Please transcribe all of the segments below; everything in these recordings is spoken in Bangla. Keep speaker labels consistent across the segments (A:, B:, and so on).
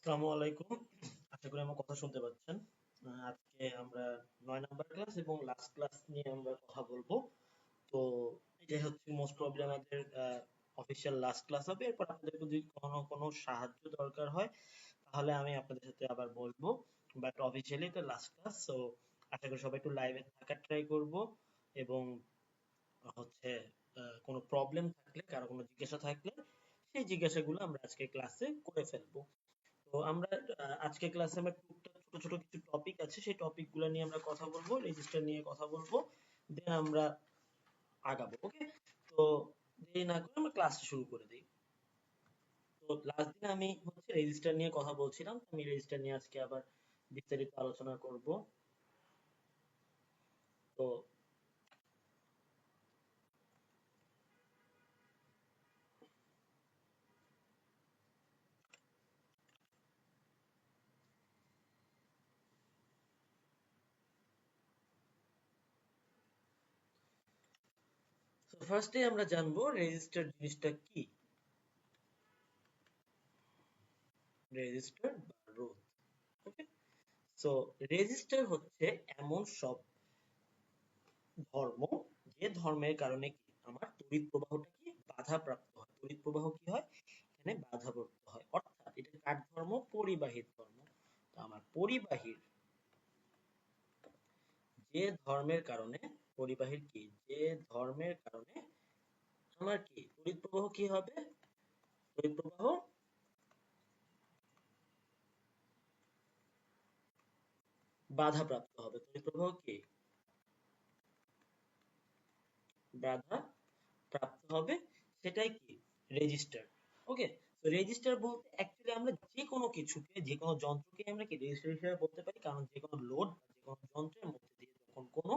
A: আসসালামু আলাইকুম। আশা করি আমার কথা শুনতে পাচ্ছেন। আজকে আমরা ৯ নাম্বার ক্লাস এবং লাস্ট ক্লাস নিয়ে আমরা কথা বলবো। তো এটাই হচ্ছে মোস্ট প্রবাবলি আমাদের অফিসিয়াল লাস্ট ক্লাস হবে। এরপর আপনাদের যদি কোনো সাহায্য দরকার হয় তাহলে আমি আপনাদের সাথে আবার বলবো। বাট অফিসিয়ালি এটা লাস্ট ক্লাস। সো আশা করি সবাই একটু লাইভে থাকার ট্রাই করব এবং হচ্ছে কোনো প্রবলেম থাকলে কারো কোনো জিজ্ঞাসা থাকলে সেই জিজ্ঞাসাগুলো আমরা আজকে ক্লাসে করে ফেলবো। তো আমরা আজকে ক্লাসে আমরা টুকটাক ছোট ছোট কিছু টপিক আছে সেই টপিক গুলো নিয়ে আমরা কথা বলবো, রেজিস্টার নিয়ে কথা বলবো, দেন আমরা আগাবো। ওকে, তো দেরি না করে আমরা ক্লাসটা শুরু করে দিই। তো লাস্ট দিন আমি হচ্ছে রেজিস্টার নিয়ে কথা বলছিলাম, আমি রেজিস্টার নিয়ে আজকে আবার বিস্তারিত আলোচনা করব। তো ফার্স্টে আমরা জানবো রেজিস্টার জিনিসটা কি। রেজিস্টার বা রোধ। ওকে, সো রেজিস্টার হচ্ছে এমন সব ধর্ম যে ধর্মের কারণে কি আমার তড়িৎ প্রবাহটা কি বাধাপ্রাপ্ত হয়। তড়িৎ প্রবাহ কি হয় এখানে বাধাপ্রাপ্ত হয়, অর্থাৎ এটা কার ধর্ম? পরিবাহীর ধর্ম। তো আমার পরিবাহীর যে ধর্মের কারণে, পরিবাহীর কি যে ধর্মের কারণে আমার কি তড়িৎ প্রবাহ কি হবে? তড়িৎ প্রবাহ বাধাপ্রাপ্ত হবে। তড়িৎ প্রবাহ কি বাধা প্রাপ্ত হবে, সেটাই কি রেজিস্টার। ওকে, তো রেজিস্টার বলতে অ্যাকচুয়ালি আমরা যে কোনো কিছুকে, যে কোনো যন্ত্রকে আমরা কি রেজিস্টার হিসেবে বলতে পারি, কারণ যে কোনো লোড বা যে কোনো যন্ত্রের মধ্যে দিয়ে যখন কোনো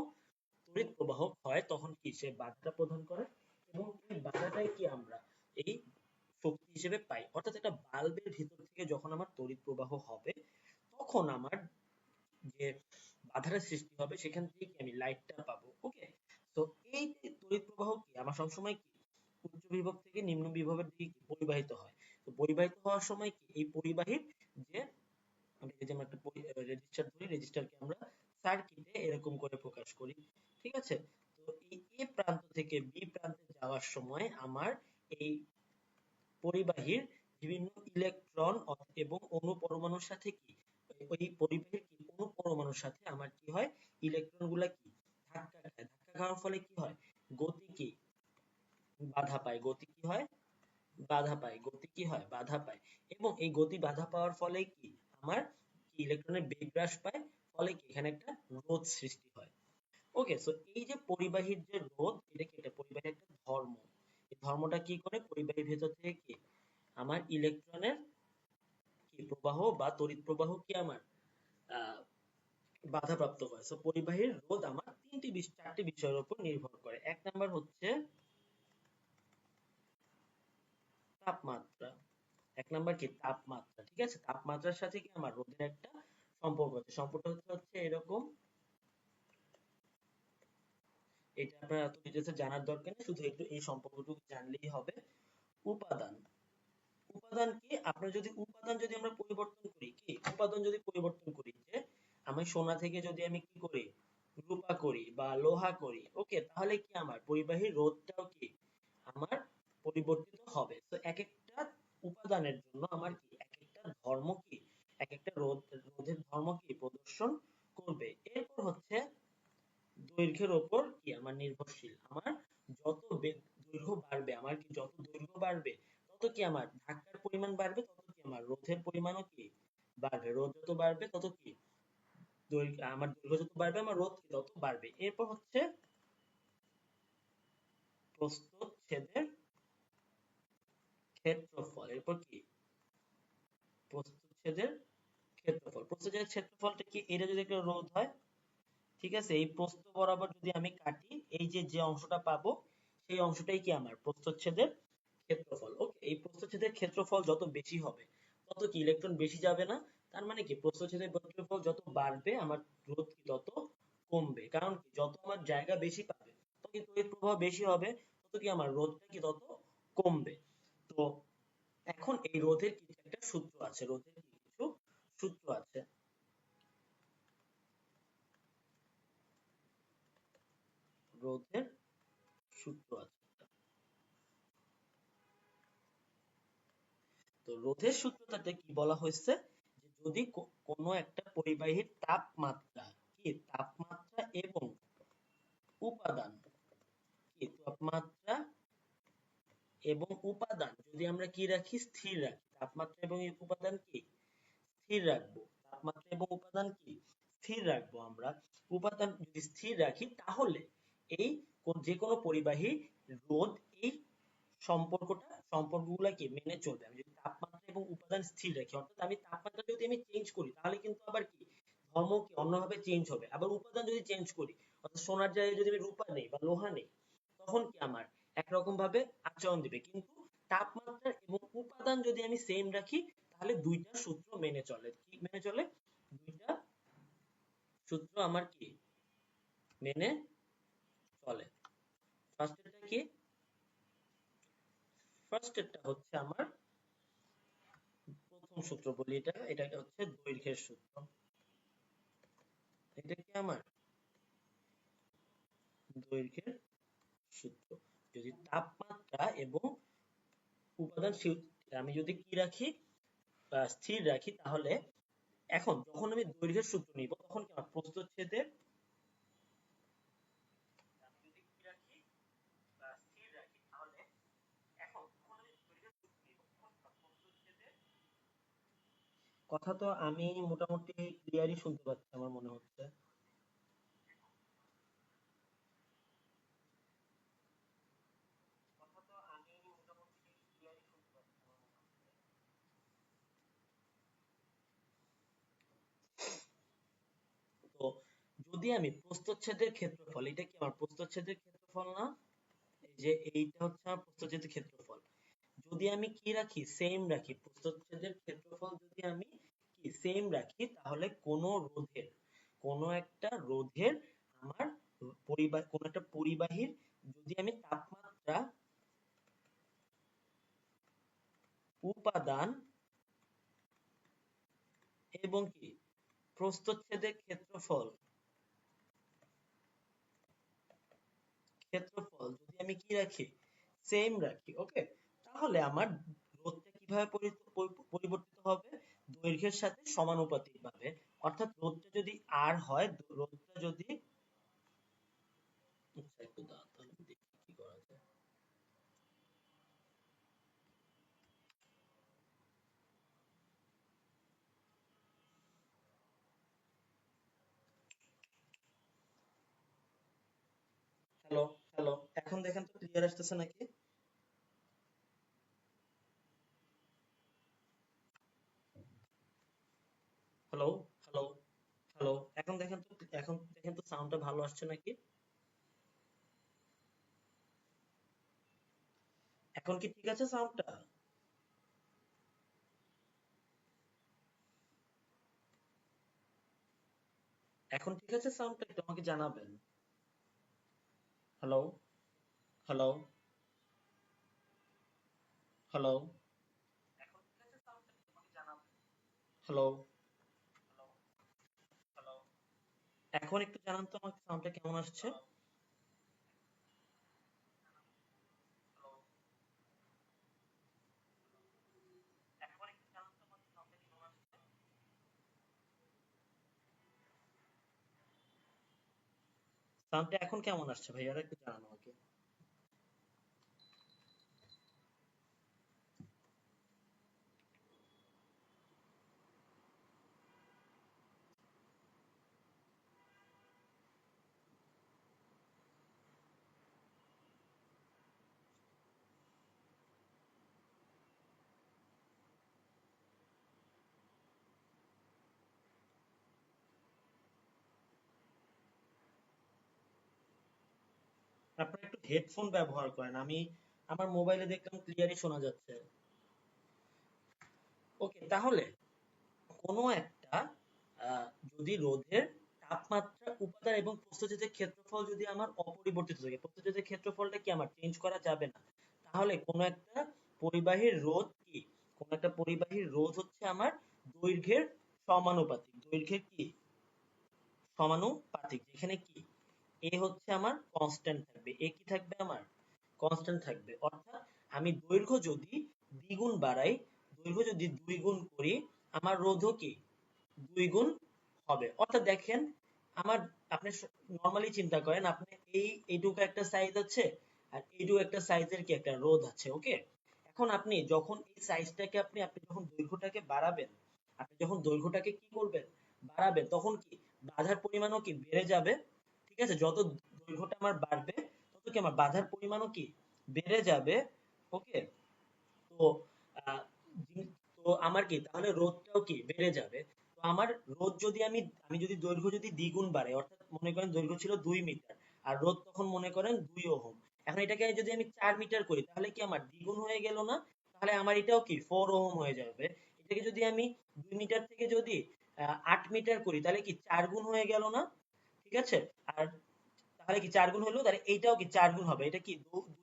A: তড়িৎ প্রবাহ হয় তখন কি সে বাধাটা প্রদান করে এবং এই বাধাটাই কি আমরা এই শক্তি হিসেবে পাই। অর্থাৎ একটা বাল্বের ভিতর থেকে যখন আমার তড়িৎ প্রবাহ হবে তখন আমার যে বাধাটা সৃষ্টি হবে সেখান থেকে কি আমি লাইটটা পাবো। ওকে, তো এই যে তড়িৎ প্রবাহ কি আমার সবসময় কি উচ্চ বিভব থেকে নিম্ন বিভবের দিকে কি পরিবাহিত হয়। তো পরিবাহিত হওয়ার সময় কি এই পরিবাহীর যে আমরা যদি আমরা একটা রেজিস্টার ধরি, রেজিস্টারকে আমরা সার্কিটে এরকম করে প্রকাশ করি। ঠিক আছে, তো এই এ প্রান্ত থেকে বি প্রান্তে যাওয়ার সময় আমার এই পরিবাহীর বিভিন্ন ইলেকট্রন এবং অণু পরমাণুর সাথে কি ওই পরিবাহীর কি অণু পরমাণুর সাথে আমার কি হয়, ইলেকট্রন গুলা কি ধাক্কা খায়। ধাক্কা খাওয়ার ফলে কি হয়, গতি কি বাধা পায়। গতি কি হয়, বাধা পায়। গতি কি হয়, বাধা পায়। এবং এই গতি বাধা পাওয়ার ফলে কি আমার ইলেকট্রনের বেগ হ্রাস পায়, ফলে কি এখানে একটা রোধ সৃষ্টি হয়। ওকে, সো এই যে পরিবাহীর যে রোধ, এটা কি এটা পরিবাহীর একটা ধর্ম। এই ধর্মটা কি করে পরিবাহীর ভেতর থেকে কি আমার ইলেকট্রনের কি প্রবাহ বা তড়িৎ প্রবাহ কি আমার আহ বাধাপ্রাপ্ত হয়। সো পরিবাহীর রোধ আমার চারটি বিষয়ের উপর নির্ভর করে। এক নাম্বার হচ্ছে তাপমাত্রা। এক নাম্বার কি তাপমাত্রা। ঠিক আছে, তাপমাত্রার সাথে কি আমার রোধের একটা সম্পর্ক আছে। সম্পর্কটা হচ্ছে এরকম, এটা আপনার এত ডিটেলসে জানার দরকার নেই, শুধু একটু এই সম্পর্কটুকু জানলেই হবে। উপাদান, উপাদান কি আমরা যদি উপাদান যদি আমরা পরিবর্তন করি, কি উপাদান যদি পরিবর্তন করি, যে আমি সোনা থেকে যদি আমি কি করি রূপা করি বা লোহা করি, ওকে, তাহলে কি আমার পরিবাহী রোধটাও কি আমার পরিবর্তিত হবে। তো এক একটা উপাদানের জন্য আমার কি এক একটা ধর্ম কি এক একটা রোধের ধর্ম কি প্রদর্শন করবে। এরপর হচ্ছে দৈর্ঘ্যের উপর কি আমার নির্ভরশীল। আমার যত দৈর্ঘ্য বাড়বে, আমার কি যত দৈর্ঘ্য বাড়বে তত কি আমার ধাক্কার পরিমাণ বাড়বে, তত কি আমার রোধের পরিমাণও কি বাড়বে। রোধ যত বাড়বে তত কি দৈর্ঘ্য, আমার দৈর্ঘ্য যত বাড়বে আমার রোধ কি তত বাড়বে। এরপর হচ্ছে প্রস্থচ্ছেদের ক্ষেত্রফল। এরপর কি প্রস্থচ্ছেদের ক্ষেত্রফল। প্রস্থচ্ছেদের ক্ষেত্রফলটা কি, এটা যদি একটা রোধ হয়, ঠিক আছে, এই প্রস্থ বরাবর যদি আমি কাটি, এই যে যে অংশটা পাবো সেই অংশটাই কি আমার প্রস্থচ্ছেদের ক্ষেত্রফল। ওকে, এই প্রস্থচ্ছেদের ক্ষেত্রফল যত বেশি হবে তত কি ইলেকট্রন বেশি যাবে না। তার মানে কি প্রস্থচ্ছেদের ক্ষেত্রফল যত বাড়বে আমার রোধ কি তত কমবে, কারণ কি যত আমার জায়গা বেশি পাবে তত কি তড়িৎ প্রবাহ বেশি হবে, তত কি আমার রোধটা কি তত কমবে। তো এখন এই রোধের কিছু একটা সূত্র আছে, রোধের কি কিছু রোধের সূত্র আছে। তো রোধের সূত্রটাতে কি বলা হয়েছে, যে যদি কোনো একটা পরিবাহীর তাপমাত্রা এবং উপাদান তাপমাত্রা এবং উপাদান যদি আমরা কি রাখি, স্থির রাখি। তাপমাত্রা এবং উপাদান কি স্থির রাখবো। তাপমাত্রা এবং উপাদান কি স্থির রাখবো। আমরা উপাদান যদি স্থির রাখি, তাহলে এই যে কোনো পরিবাহী রোধ এই সম্পর্কগুলা কি মেনে চলবে। আমি যদি তাপমাত্রা এবং উপাদান স্থির রাখি, অর্থাৎ আমি তাপমাত্রা যদি আমি চেঞ্জ করি, তাহলে কিন্তু আবার কি ধর্ম কি অন্যভাবে চেঞ্জ হবে। আবার উপাদান যদি চেঞ্জ করি, অর্থাৎ সোনার জায়গায় যদি আমি রূপা নেই বা লোহা নেই, তখন কি আমার একরকম ভাবে আচরণ দিবে। কিন্তু তাপমাত্রা এবং উপাদান যদি আমি সেম রাখি, তাহলে দুইটা সূত্র মেনে চলে। কি মেনে চলে? দুইটা সূত্র আমার কি মেনে চলে। ফার্স্টেরটা কি? ফার্স্টেরটা হচ্ছে আমার প্রথম সূত্র বলি, এটা হচ্ছে দৈর্ঘ্যের সূত্র। এটা কি আমার দৈর্ঘ্যের সূত্র। যদি তাপমাত্রা এবং উপাদান আমি যদি কি রাখি, স্থির রাখি, তাহলে এখন যখন আমি দৈর্ঘ্যের সূত্র নিব, তখন কি আমার প্রস্থচ্ছেদের আমি যদি কি রাখি স্থির রাখি, তাহলে এখন যখন আমি দৈর্ঘ্যের সূত্র নিব, তখন প্রস্থচ্ছেদের কথা তো আমি মোটামুটি ক্লিয়ারই শুনতে পাচ্ছি আমার মনে হচ্ছে। কথা তো আমি মোটামুটি ক্লিয়ারই শুনতে পাচ্ছি আমার মনে হচ্ছে। তো যদি আমি প্রস্থচ্ছেদের ক্ষেত্রফল, এটা কি আমার প্রস্থচ্ছেদের ক্ষেত্রফল না? এই যে এইটা হচ্ছে আমার প্রস্থচ্ছেদের ক্ষেত্রফল। যদি আমি কি রাখি, সেম রাখি, প্রস্থচ্ছেদের ক্ষেত্রফল যদি আমি কি সেম রাখি, তাহলে কোন একটা রোধের আমার কোন একটা পরিবাহীর যদি আমি তাপমাত্রা, উপাদান এবং কি প্রস্থচ্ছেদের ক্ষেত্রফল যদি আমি কি রাখি, সেম রাখি, ওকে, তাহলে আমার রোধটা কিভাবে পরিবর্তিত হবে, দৈর্ঘ্যের সাথে সমানুপাতিক ভাবে। অর্থাৎ রোধটা যদি আর হয়, রোধটা যদি আচ্ছা, একটু দাঁড়াও, তাহলে আমি দেখি কি করা যায়। হ্যালো, হ্যালো, এখন দেখেন তো ক্লিয়ার আসতেছে নাকি? হ্যালো, হ্যালো, হ্যালো, এখন দেখেন তো সাউন্ডটা ভালো আসছে নাকি? এখন কি ঠিক আছে সাউন্ডটা? এখন ঠিক আছে সাউন্ডটা? একটু আমাকে জানাবেন। হ্যালো, হ্যালো, হ্যালো, এখন ঠিক আছে সাউন্ডটা? একটু আমাকে জানাবেন। হ্যালো, হ্যালো, হ্যালো, এখন একটু জানান তো আমাকে সাউন্ডটা কেমন আসছে? হ্যালো, এখন একটু জানান তো আমাকে সাউন্ডটা কেমন আসছে? সাউন্ডটা এখন কেমন আসছে ভাইয়া, একটু জানান আমাকে। আপনারা একটু হেডফোন ব্যবহার করেন। আমি আমার মোবাইলে দেখলাম ক্লিয়ারই শোনা যাচ্ছে। ওকে, তাহলে কোনো একটা আহ, যদি রোধের তাপমাত্রা, উপাদান এবং প্রস্থচ্ছেদের ক্ষেত্রফল যদি আমার অপরিবর্তিত থাকে, প্রস্থচ্ছেদের ক্ষেত্রফলটা কি আমার চেঞ্জ করা যাবে না, তাহলে কোনো একটা পরিবাহীর রোধ কি, কোনো একটা পরিবাহীর রোধ হচ্ছে আমার দৈর্ঘ্যের সমানুপাতিক। দৈর্ঘ্যের কি সমানুপাতিক, যেখানে কি এ হচ্ছে আমার কনস্ট্যান্ট থাকবে, এ কি থাকবে আমার কনস্ট্যান্ট থাকবে। অর্থাৎ আমি দৈর্ঘ্য যদি দ্বিগুণ বাড়াই, দৈর্ঘ্য যদি 2 গুণ করি, আমার রোধও কি 2 গুণ হবে। অর্থাৎ দেখেন আমার, আপনি নরমালি চিন্তা করেন, আপনি এইটুকু একটা সাইজ আছে আর এইটুকু একটা সাইজের কি একটা রোধ আছে, ওকে। এখন আপনি যখন এই সাইজটাকে আপনি যখন দৈর্ঘ্যটাকে বাড়াবেন, আপনি যখন দৈর্ঘ্যটাকে কি করবেন বাড়াবেন, তখন কি বাধার পরিমাণও কি বেড়ে যাবে। ঠিক আছে, যত দৈর্ঘ্যটা আমার বাড়বে তত কি আমার বাধার পরিমাণও কি বেড়ে যাবে, ওকে। তো আহ, তো আমার কি তাহলে রোধটাও কি বেড়ে যাবে। তো আমার রোধ যদি আমি যদি দৈর্ঘ্য যদি দ্বিগুণ বাড়াই, অর্থাৎ মনে করেন দৈর্ঘ্য ছিল 2 মিটার আর রোধ তখন মনে করেন 2 ওহম। এখন এটাকে যদি আমি 4 মিটার করি তাহলে কি আমার দ্বিগুণ হয়ে গেল না, তাহলে আমার এটাও কি 4 ওহম হয়ে যাবে। এটাকে যদি আমি 2 মিটার থেকে যদি 8 মিটার করি তাহলে কি 4 গুণ হয়ে গেল না, ঠিক আছে। আর তাহলে কি 4 গুণ হলো, তাহলে এইটাও কি 4 গুণ হবে, এটা কি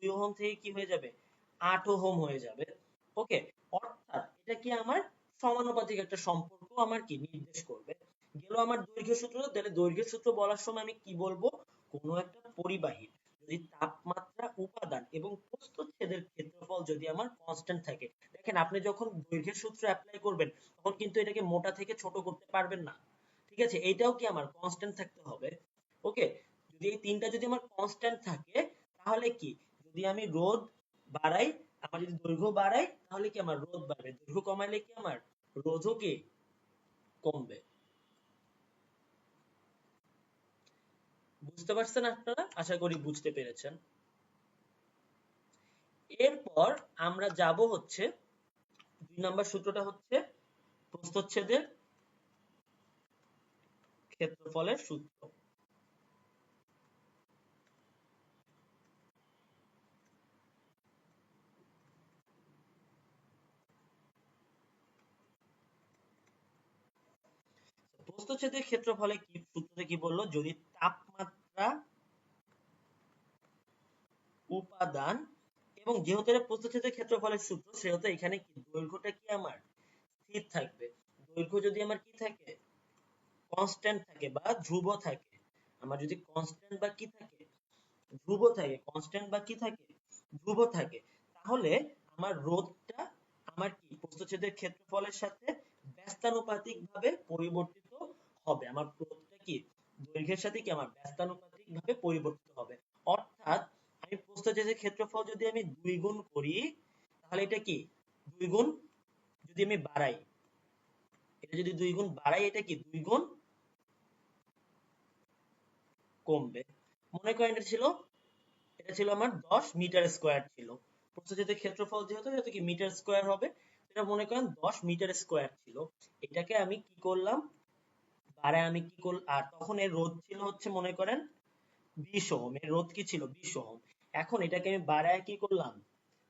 A: 2 ওহম থেকে কি হয়ে যাবে 8 ওহম হয়ে যাবে, ওকে। অর্থাৎ এটা কি আমার সমানুপাতিক একটা সম্পর্ক আমার কি নির্দেশ করবে। গেল আমার দৈর্ঘ্য সূত্র। তাহলে দৈর্ঘ্য সূত্র বলার সময় আমি কি বলবো, কোনো একটা পরিবাহী যদি তাপমাত্রা, উপাদান এবং প্রস্থচ্ছেদের ক্ষেত্রফল যদি আমার কনস্ট্যান্ট থাকে, দেখেন আপনি যখন দৈর্ঘ্যের সূত্র অ্যাপ্লাই করবেন তখন কিন্তু এটাকে মোটা থেকে ছোট করতে পারবেন না, ঠিক আছে। এইটাও কি আমার কনস্ট্যান্ট থাকতে হবে, ওকে। যদি এই তিনটা যদি আমার কনস্ট্যান্ট থাকে তাহলে কি, যদি আমি রোধ বাড়াই, আমার যদি দৈর্ঘ্য বাড়াই তাহলে কি আমার রোধ বাড়বে, দৈর্ঘ্য কমাইলে কি আমার রোধও কি কমবে। বুঝতে পারছেন আপনারা, আশা করি বুঝতে পেরেছেন। এরপর আমরা যাব হচ্ছে 2 নম্বর সূত্রটা হচ্ছে প্রস্থচ্ছেদের ক্ষেত্রফলের সূত্র। প্রস্থচ্ছেদের ক্ষেত্রফলে কি সূত্রতে কি বললো, যদি তাপমাত্রা, উপাদান এবং যেহেতু এটা প্রস্থচ্ছেদের ক্ষেত্রফলের সূত্র সেহেতু এখানে কি দৈর্ঘ্যটা কি আমার স্থির থাকবে। দৈর্ঘ্য যদি আমার কি থাকে কনস্ট্যান্ট থাকে বা ধ্রুব থাকে, আমার যদি কনস্ট্যান্ট বা কি থাকে ধ্রুব থাকে, কনস্ট্যান্ট বা কি থাকে ধ্রুব থাকে, তাহলে আমার রোধটা আমার কি প্রস্থচ্ছেদের ক্ষেত্রফলের সাথে ব্যস্তানুপাতিক ভাবে পরিবর্তিত হবে। আমার রোধটা কি দৈর্ঘ্যের সাথে কি আমার ব্যস্তানুপাতিক ভাবে পরিবর্তিত হবে। অর্থাৎ আমি প্রস্থচ্ছেদের ক্ষেত্রফল যদি আমি 2 গুণ করি তাহলে এটা কি 2 গুণ, যদি আমি বাড়াই, এটা যদি 2 গুণ বাড়াই এটা কি 2 গুণ কমবে। মনে করেন এটা ছিল আমার 10 মিটার স্কোয়ার ছিল, প্রস্থচ্ছেদের ক্ষেত্রফল যেহেতু যেহেতু কি মিটার স্কোয়ার হবে, এটা মনে করেন 10 মিটার স্কোয়ার ছিল। এটাকে আমি কি করলাম বাড়ায় আমি কি করলাম, আর তখন এর রোধ ছিল হচ্ছে মনে করেন 20 ওহম, এর রোধ কি ছিল 20 ওহম। এখন এটাকে আমি বাড়ায় কি করলাম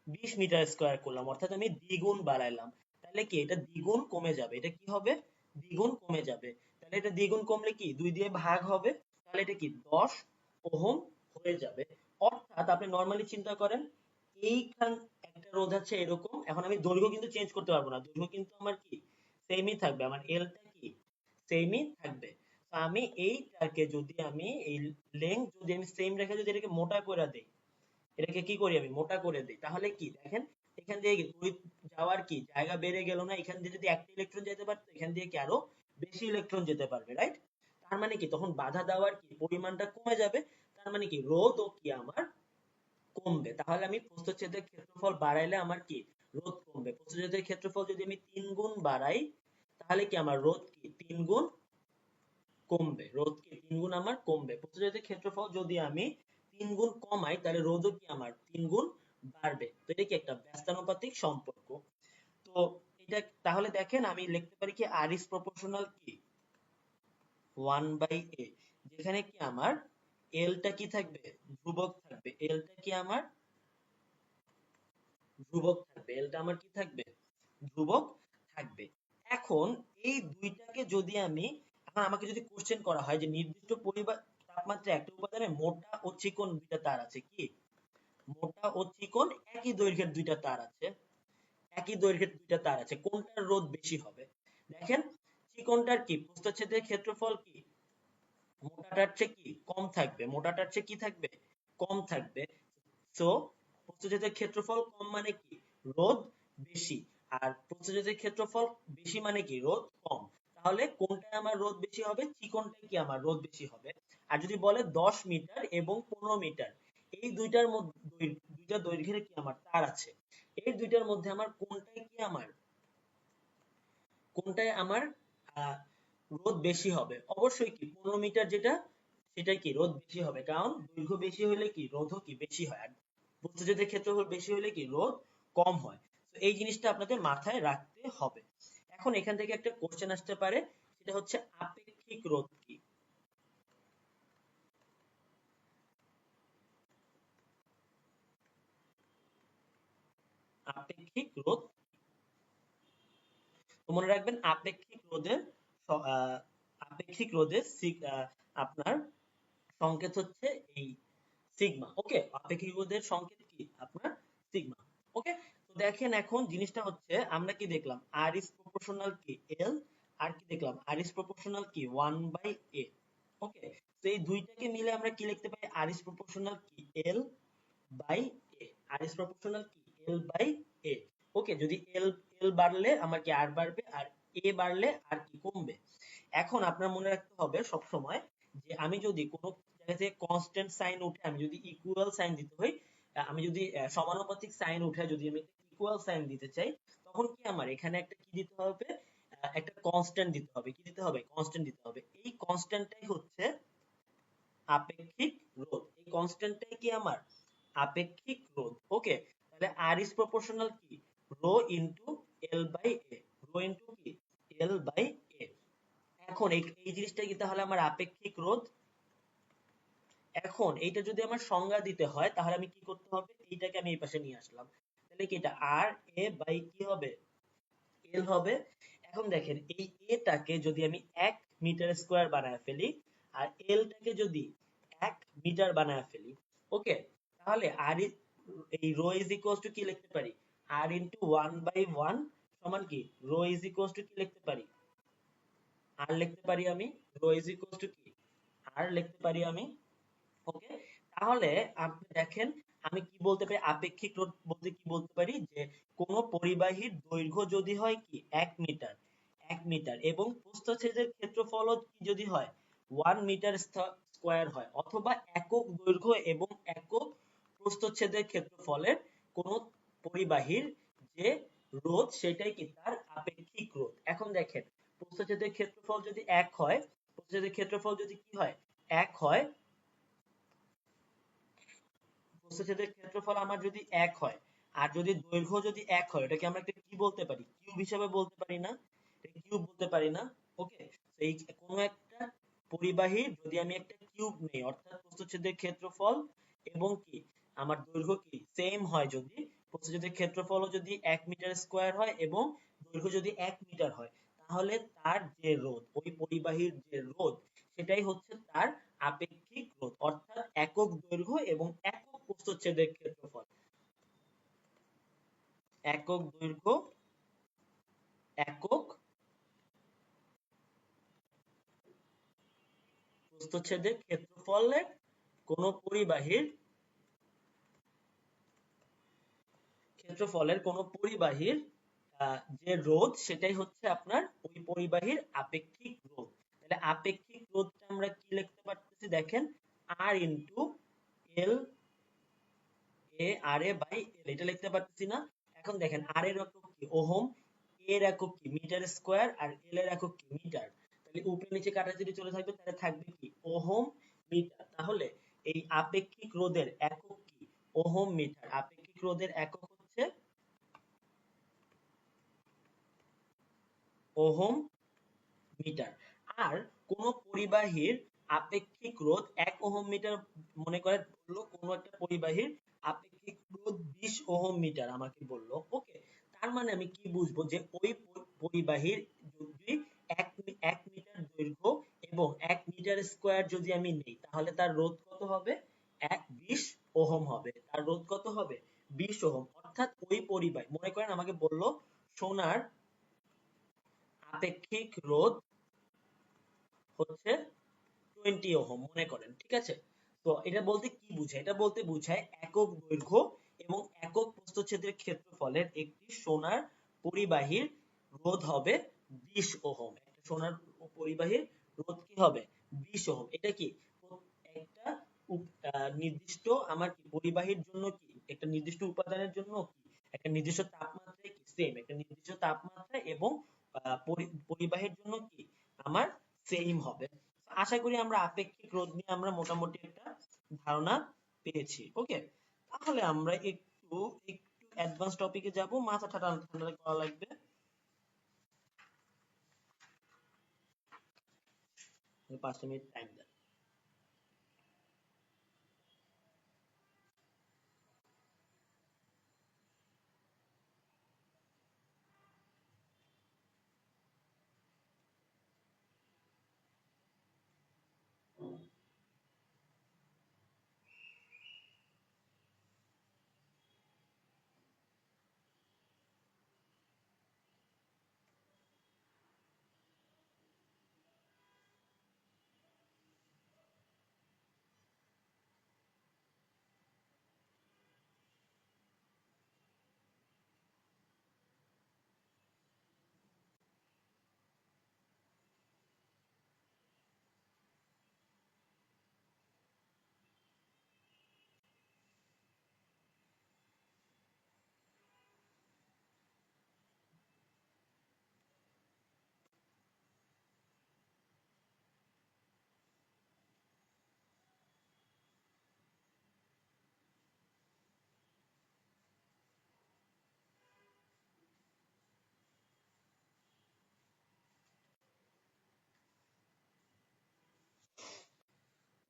A: 20 মিটার স্কোয়ার করলাম, অর্থাৎ আমি দ্বিগুণ বাড়াইলাম। তাহলে কি এটা দ্বিগুণ কমে যাবে, এটা কি হবে দ্বিগুণ কমে যাবে। তাহলে এটা দ্বিগুণ কমলে কি 2 দিয়ে ভাগ হবে, তাহলে এটা কি 10 ওহম হয়ে যাবে। অর্থাৎ আপনি নরমালি চিন্তা করেন, এইখান একটা রোধ আছে এরকম, এখন আমি দৈর্ঘ্য কিন্তু চেঞ্জ করতে পারবো না, দৈর্ঘ্য কিন্তু আমার কি সেমই থাকবে, আমার এলটা কি সেমই থাকবে। তো আমি এইটাকে যদি আমি এই লেংথ যদি আমি সেম রেখে যদি এটাকে মোটা করে দেই, এটাকে কি করি আমি মোটা করে দিই, তাহলে কি দেখেন এখান দিয়ে তড়িৎ যাওয়ার কি জায়গা বেড়ে গেল না, এখান দিয়ে যদি একটা ইলেকট্রন যেতে পারতো এখান দিয়ে কি আরো বেশি ইলেকট্রন যেতে পারবে, রাইট। তার মানে কি তখন বাধা দেওয়ার কি পরিমাণটা কমে যাবে, তার মানে কি রোধও কি আমার কমবে। তাহলে আমি প্রস্থচ্ছেদের ক্ষেত্রফল বাড়াইলে আমার কি রোধ কমবে। প্রস্থচ্ছেদের ক্ষেত্রফল যদি আমি 3 গুণ বাড়াই তাহলে কি আমার রোধ কি 3 গুণ কমবে, রোধ কি 3 গুণ আমার কমবে। প্রস্থচ্ছেদের ক্ষেত্রফল যদি আমি 3 গুণ কমাই তাহলে রোধও কি আমার 3 গুণ বাড়বে। তো এটা কি একটা ব্যস্তানুপাতিক সম্পর্ক। তো এটা তাহলে দেখেন আমি লিখতে পারি কি আর ইজ প্রপোর্শনাল কি 1/a, যেখানে কি আমার এলটা কি থাকবে ধ্রুবক থাকবে, এলটা কি আমার ধ্রুবক থাকবে, এলটা আমার কি থাকবে ধ্রুবক থাকবে। এখন এই দুইটাকে যদি আমি, এখন আমাকে যদি কোশ্চেন করা হয় যে নির্দিষ্ট পরিমাণ তাপমাত্রা একটা উপাদানে মোটা ও চিকন দুইটা তার আছে, কি মোটা ও চিকন একই দৈর্ঘ্যের দুইটা তার আছে, একই দৈর্ঘ্যের দুইটা তার আছে, কোনটার রোধ বেশি হবে। দেখেন চিকনটার কি প্রস্থচ্ছেদের ক্ষেত্রফল কি মোটাটার চেয়ে কি কম থাকবে, মোটাটার চেয়ে কি থাকবে কম থাকবে। সো প্রস্থচ্ছেদের ক্ষেত্রফল কম মানে কি রোধ বেশি, আর প্রস্থচ্ছেদের ক্ষেত্রফল বেশি মানে কি রোধ কম। তাহলে কোনটায় আমার রোধ বেশি হবে, চিকনটায় কি আমার রোধ বেশি হবে। আর যদি বলে 10 মিটার এবং 15 মিটার, এই দুইটার মধ্যে দুইটা দৈর্ঘ্যের কি আমার তার আছে, এই দুইটার মধ্যে আমার কোনটায় আমার আহ, রোধ বেশি হবে, অবশ্যই কি 15 মিটার যেটা সেটা কি রোধ বেশি হবে, কারণ দৈর্ঘ্য বেশি হলে কি রোধও কি বেশি হয়, আর প্রস্থচ্ছেদের ক্ষেত্রফল বেশি হলে কি রোধ কম হয়। তো এই জিনিসটা আপনাদের মাথায় রাখতে হবে। এখন এখান থেকে একটা কোশ্চেন আসতে পারে, সেটা হচ্ছে আপেক্ষিক রোধ কি। আপেক্ষিক রোধ, তো মনে রাখবেন আপেক্ষিক রোধের আপেক্ষিক রোধের আপনার সংকেত হচ্ছে এই সিগমা। ওকে, আপেক্ষিক রোধের সংকেত কি আপনার সিগমা। ওকে, তো দেখেন এখন জিনিসটা হচ্ছে আমরা কি দেখলাম আর ইজ প্রপোর্শনাল কি এল, আর কি দেখলাম আর ইজ প্রপোর্শনাল কি 1/a। ওকে, তো এই দুইটাকে মিলে আমরা কি লিখতে পারি, আর ইজ প্রপোর্শনাল কি L by A, R is proportional কি এল বাই এ। ওকে, যদি এল এল বাড়লে আমার কি আর বাড়বে, আর এ বাড়লে আর কি কমবে। এখন আপনার মনে রাখতে হবে সব সময় যে আমি যদি কোনো জায়গা থেকে কনস্ট্যান্ট সাইন উঠে আমি যদি ইকুয়াল সাইন দিতে হই, আমি যদি সমানুপাতিক সাইন উঠে যদি আমি ইকুয়াল সাইন দিতে চাই, তখন কি আমার এখানে একটা কি দিতে হবে, একটা কনস্ট্যান্ট দিতে হবে। কি দিতে হবে, কনস্ট্যান্ট দিতে হবে। এই কনস্ট্যান্টটাই হচ্ছে আপেক্ষিক রোধ, এই কনস্ট্যান্টটাই কি আমার আপেক্ষিক রোধ। ওকে, তাহলে আর ইজ প্রপোর্শনাল কি rho into L by A, rho into কি এল বাই এ। এখন এই জিনিসটা কি তাহলে আমার আপেক্ষিক রোধ। এখন এইটা যদি আমার সংজ্ঞা দিতে হয় তাহলে আমি কি করতে হবে, এইটাকে আমি এই পাশে নিয়ে আসলাম, তাহলে কি এটা আর এ বাই কি হবে এল হবে। এখন দেখেন এই এটাকে যদি আমি 1 মিটার স্কয়ার বানায় ফেলি, আর এল টাকে যদি 1 মিটার বানায় ফেলি, ওকে, তাহলে আর এই রো ইজ ইকুয়ালস টু কি লিখতে পারি, আর ইনটু 1/1 সমান কি রো ইজ ইকুয়ালস টু কি লিখতে পারি, আর লিখতে পারি আমি রো ইজ ইকুয়ালস টু কি আর লিখতে পারি আমি। ওকে, তাহলে আপনি দেখেন আমি কি বলতে পারি, আপেক্ষিক রোধ বলতে কি বলতে পারি যে কোন পরিবাহীর দৈর্ঘ্য যদি হয় কি 1 মিটার, 1 মিটার এবং প্রস্থচ্ছেদের ক্ষেত্রফল কি যদি হয় 1 মিটার স্কয়ার হয়, অথবা একক দৈর্ঘ্য এবং একক প্রস্থচ্ছেদের ক্ষেত্রফলের কোন পরিবাহীর যে রোধ সেটাই কি তার আপেক্ষিক রোধ। এখন দেখেন প্রস্থচ্ছেদের ক্ষেত্রফল যদি 1 হয়, প্রস্থচ্ছেদের ক্ষেত্রফল যদি কি হয় 1 হয়, প্রস্থচ্ছেদের ক্ষেত্রফল আমার যদি 1 হয়, আর যদি দৈর্ঘ্য যদি 1 হয়, এটাকে আমরা একটা কি বলতে পারি, কিউব হিসাবে বলতে পারি না, এটা কিউব বলতে পারি না। ওকে, এই কোন একটা পরিবাহীর যদি আমি একটা কিউব নেই, অর্থাৎ প্রস্থচ্ছেদের ক্ষেত্রফল এবং কি আমার দৈর্ঘ্য কি সেম হয়, যদি প্রস্থচ্ছেদের ক্ষেত্রফলও যদি 1 মিটার স্কয়ার হয় এবং দৈর্ঘ্য যদি 1 মিটার হয়, তাহলে তার যে রোধ, ওই পরিবাহীর যে রোধ সেটাই হচ্ছে তার আপেক্ষিক রোধ, অর্থাৎ একক দৈর্ঘ্য এবং একক প্রস্থচ্ছেদের ক্ষেত্রফল, একক দৈর্ঘ্য একক প্রস্থচ্ছেদের ক্ষেত্রফলের কোন পরিবাহীর যে রোধ সেটাই হচ্ছে আপনার ওই পরিবাহীর আপেক্ষিক রোধ। তাহলে আপেক্ষিক রোধটা আমরা কি লিখতে পারতেছি দেখেন, আর into L A R A by এল, এটা লিখতে পারতেছি না। এখন দেখেন আর এর একক কি ওহম, এর একক কি মিটার স্কয়ার, আর এল এর একক কি মিটার। তাহলে উপরে নিচে কাটাকাটি চলে থাকবে, তাহলে থাকবে কি ওহম মিটার। তাহলে এই আপেক্ষিক রোধের একক কি ওহম মিটার, আপেক্ষিক রোধের একক হচ্ছে ওহম মিটার। আর কোন পরিবাহীর আপেক্ষিক রোধ 1 ওহম মিটার, মনে করেন বললো কোন একটা পরিবাহীর আপেক্ষিক রোধ 20 ওহম মিটার আমাকে বললো। ওকে, তার মানে আমি কি বুঝবো যে ওই পরিবাহীর যদি 1 মিটার দৈর্ঘ্য এবং 1 মিটার স্কয়ার যদি আমি নেই, তাহলে তার রোধ কত হবে, 20 ওহম হবে। তার রোধ কত হবে 20 ওহম। অর্থাৎ ওই পরিবাহী, মনে করেন আমাকে বললো সোনার আপেক্ষিক রোধ হচ্ছে 20 ওহম মনে করেন, ঠিক আছে। তো এটা বলতে কি বোঝায়? এটা বলতে বোঝায় একক দৈর্ঘ্য এবং একক প্রস্থচ্ছেদের ক্ষেত্রফলের একটি সোনার পরিবাহীর রোধ হবে 20 ওহম। একটা সোনার পরিবাহীর রোধ কি হবে? 20 ওহম। এটা কি একটা নির্দিষ্ট আমার কি পরিবাহীর জন্য কি একটা নির্দিষ্ট উপাদানের জন্য কি একটা নির্দিষ্ট তাপমাত্রায় কি সেম একটা নির্দিষ্ট তাপমাত্রা এবং পরিবাহীর জন্য কি আমার সেম হবে। আশা করি আমরা আপেক্ষিক রোধ নিয়ে আমরা মোটামুটি একটা ধারণা পেয়েছি। ওকে, তাহলে আমরা একটু একটু অ্যাডভান্স টপিকে যাব, মাথা ঠান্ডা ঠান্ডা করা লাগবে। 5 মিনিট টাইম দেন।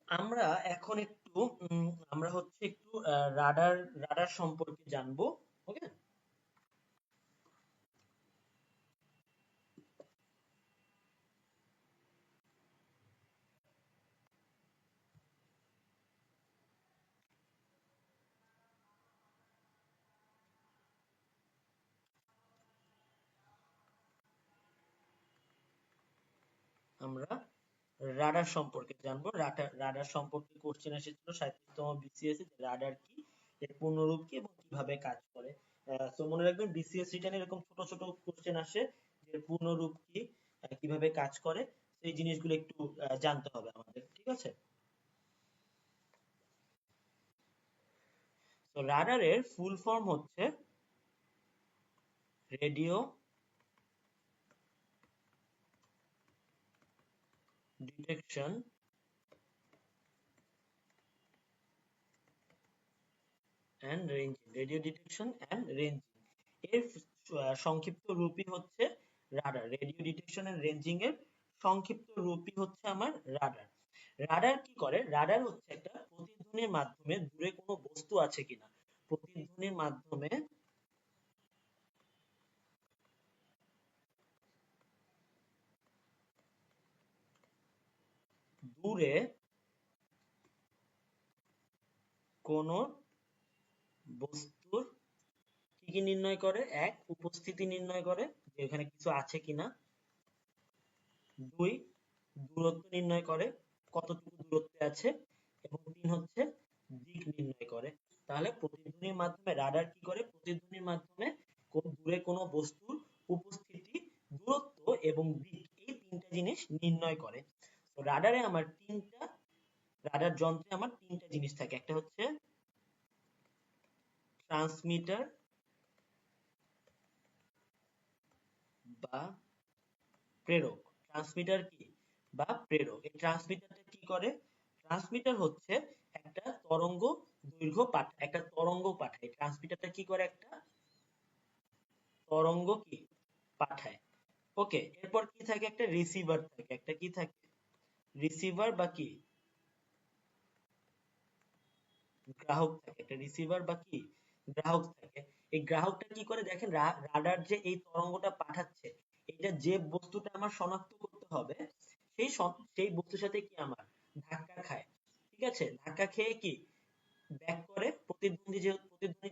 A: আমরা এখন একটু আমরা হচ্ছে একটু রাডার রাডার সম্পর্কে জানবো। ওকে, আমরা রাডার সম্পর্কে জানবো। রাডার রাডার সম্পর্কে কোশ্চেন এসেছিল 37তম বিসিএস এ, রাডার কি, এর পূর্ণরূপ কি এবং কিভাবে কাজ করে। তো মনে রাখবেন বিসিএস রিটার্ন এরকম ছোট ছোট কোশ্চেন আসে, যে পূর্ণরূপ কি, কিভাবে কাজ করে, সেই জিনিসগুলো একটু জানতে হবে আমাদের, ঠিক আছে। তো রাডারের ফুল ফর্ম হচ্ছে radio detection and ranging, radio detection and ranging এর সংক্ষিপ্ত রূপই হচ্ছে radar. Radio detection and ranging এর সংক্ষিপ্ত রূপই হচ্ছে আমার রাডার। রাডার কি করে? রাডার হচ্ছে একটা প্রতিধ্বনির মাধ্যমে দূরে কোনো বস্তু আছে কিনা, প্রতিধ্বনির মাধ্যমে দূরে কোনো বস্তুর কি কি নির্ণয় করে? এক, উপস্থিতি নির্ণয় করে, যে এখানে কিছু আছে কিনা। দুই, দূরত্ব নির্ণয় করে, কতটুকু দূরত্বে আছে। এবং তিন হচ্ছে দিক নির্ণয় করে। তাহলে প্রতিধ্বনির মাধ্যমে রাডার কি করে? প্রতিধ্বনির মাধ্যমে দূরে কোনো বস্তুর উপস্থিতি, দূরত্ব এবং দিক, এই তিনটা জিনিস নির্ণয় করে। তো রাডারে আমার তিনটা, রাডার যন্ত্রে আমার তিনটা জিনিস থাকে। একটা হচ্ছে ট্রান্সমিটার বা প্রেরক। ট্রান্সমিটার কি বা প্রেরক। এই ট্রান্সমিটারটা কি করে? ট্রান্সমিটার হচ্ছে একটা তরঙ্গ দৈর্ঘ্য পাঠায়, একটা তরঙ্গ পাঠায়। ট্রান্সমিটারটা কি করে? একটা তরঙ্গ কি পাঠায়। ওকে, এরপর কি থাকে? একটা রিসিভার থাকে। একটা কি থাকে? রিসিভার বা কি গ্রাহক থাকে। একটা রিসিভার বা কি গ্রাহক থাকে। এই গ্রাহকটা কি করে? দেখেন, রাডার যে এই তরঙ্গটা পাঠাচ্ছে, এটা যে বস্তুটা আমার শনাক্ত করতে হবে, সেই বস্তুর সাথে কি আমার ধাক্কা খায়, ঠিক আছে। ধাক্কা খেয়ে কি ব্যাক করে, প্রতিধ্বনি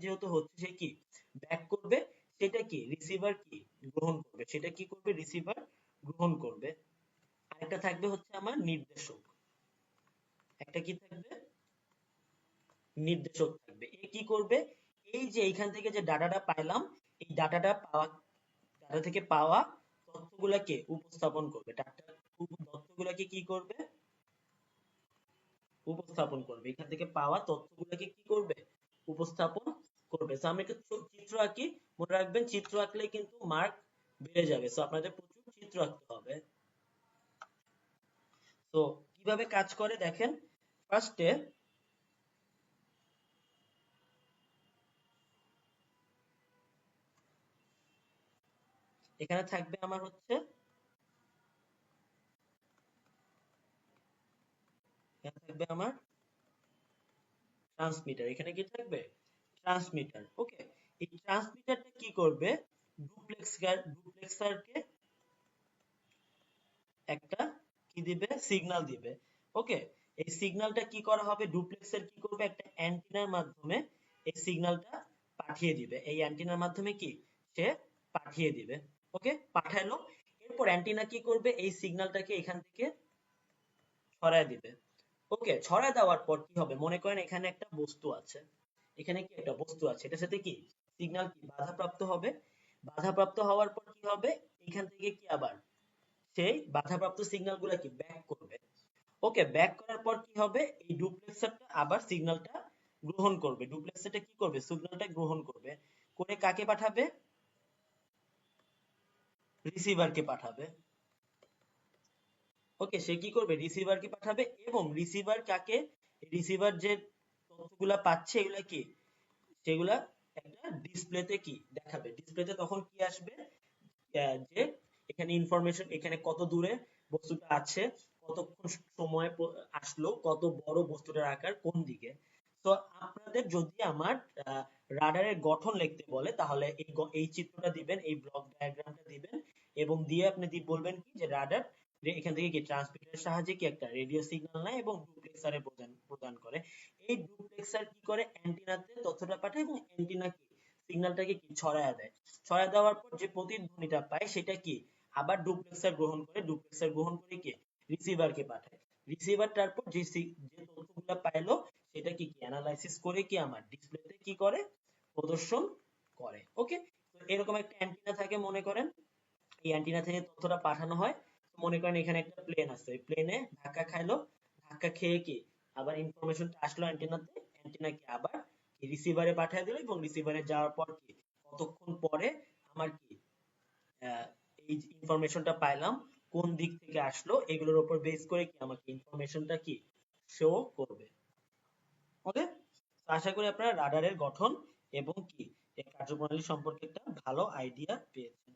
A: যেহেতু হচ্ছে, সে কি ব্যাক করবে, সেটা কি রিসিভার কি গ্রহণ করবে, সেটা কি করবে রিসিভার গ্রহণ করবে। আরেকটা থাকবে হচ্ছে আমার নির্দেশক। একটা কি থাকবে, নির্দেশক থাকবে। এ কি করবে, এই যে এইখান থেকে যে ডাটাটা পাইলাম, এই ডাটা থেকে পাওয়া তথ্যগুলাকে উপস্থাপন করবে। তথ্যগুলাকে কি করবে, উপস্থাপন করবে। এখান থেকে পাওয়া তথ্যগুলোকে কি করবে, উপস্থাপন করবে। সো আমি একটা চিত্র আঁকি, মনে রাখবেন চিত্র আঁকলে কিন্তু মার্ক বেড়ে যাবে। সো আপনাদের প্রচুর চিত্র আঁকতে হবে। তো কিভাবে কাজ করে দেখেন, ফার্স্টে এখানে থাকবে আমার হচ্ছে, এখানে থাকবে আমার ট্রান্সমিটার। এখানে কি থাকবে, ট্রান্সমিটার। ওকে, এই ট্রান্সমিটারটা কি করবে, ডুপ্লেক্সারকে একটা কি দিবে, সিগন্যাল দিবে। ওকে, এই সিগন্যালটা কি করা হবে, ডুপ্লেক্সার কি করবে, একটা অ্যান্টেনার মাধ্যমে এই সিগন্যালটা পাঠিয়ে দিবে। এই অ্যান্টেনার মাধ্যমে কি সে পাঠিয়ে দিবে। ওকে, পাঠালো। এরপর অ্যান্টেনা কি করবে, এই সিগন্যালটাকে এখান থেকে ছড়ায় দিবে। ওকে, ছড়ায় দেওয়ার পর কি হবে, মনে করেন এখানে একটা বস্তু আছে, এখানে কি একটা বস্তু আছে, এটার সাথে কি সিগন্যাল কি বাধাপ্রাপ্ত হবে। বাধাপ্রাপ্ত হওয়ার পর কি হবে, এখান থেকে কি আবার সেই বাধাপ্রাপ্ত সিগন্যাল গুলা কি ব্যাক করবে। ওকে, ব্যাক করার পর কি হবে, এই ডুপ্লেক্সারটা আবার সিগন্যালটা গ্রহণ করবে। ডুপ্লেক্সারটা কি করবে, সিগন্যালটা গ্রহণ করবে, করে কাকে পাঠাবে, রিসিভারকে পাঠাবে। ওকে, সে কি করবে, রিসিভারকে পাঠাবে। এবং রিসিভার কাকে, রিসিভার যে তথ্যগুলা পাচ্ছে এগুলা কি, সেগুলা একটা ডিসপ্লেতে কি দেখাবে। ডিসপ্লেতে তখন কি আসবে, যে এখানে ইনফরমেশন, এখানে কত দূরে বস্তুটা আছে, কতক্ষণ সময় আসলো, কত বড় বস্তুটার আকার, কোন দিকে। তো আপনাদের যদি আমার রাডারের গঠন লিখতে বলে, তাহলে এই চিত্রটা দিবেন, এই ব্লক ডায়াগ্রামটা দিবেন, এবং দিয়ে আপনি বলবেন কি যে রাডার এখান থেকে কি ট্রান্সমিটারের সাহায্যে কি একটা রেডিও সিগন্যাল নেয় এবং ডুপ্লেক্সারে প্রদান প্রদান করে। এই ডুপ্লেক্সার কি করে, অ্যান্টেনাতে তথ্যটা পাঠায় এবং অ্যান্টেনা কি সিগন্যালটাকে কি ছড়ায় দেয়। ছড়ায় দেওয়ার পর যে প্রতিধ্বনিটা পায় সেটা কি আবার ডুপ্লেক্সার গ্রহণ করে, ডুপ্লেক্সার গ্রহণ করে কি রিসিভারকে পাঠায়। রিসিভার তারপর যে তথ্যগুলো পাইলো সেটা কি অ্যানালাইসিস করে কি আমার ডিসপ্লেতে কি করে, প্রদর্শন করে। ওকে, তো এরকম একটা অ্যান্টেনা থাকে মনে করেন, এই অ্যান্টেনা থেকে তথ্যটা পাঠানো হয়। মনে করেন এখানে একটা প্লেন আছে, ওই প্লেনে ধাক্কা খাইলো, ধাক্কা খেয়ে কি আবার ইনফরমেশনটা আসলো অ্যান্টেনাতে, অ্যান্টেনা কি আবার রিসিভারে পাঠিয়ে দিল, এবং রিসিভারে যাওয়ার পর কি কতক্ষণ পরে আমার কি আহ, এই ইনফরমেশনটা পাইলাম, কোন দিক থেকে আসলো, এগুলোর উপর বেস করে কি আমাকে ইনফরমেশনটা কি শো করবে। ওকে, আশা করি আপনারা রাডারের গঠন এবং কি এর কার্যপ্রণালী সম্পর্কে একটা ভালো আইডিয়া পেয়েছেন।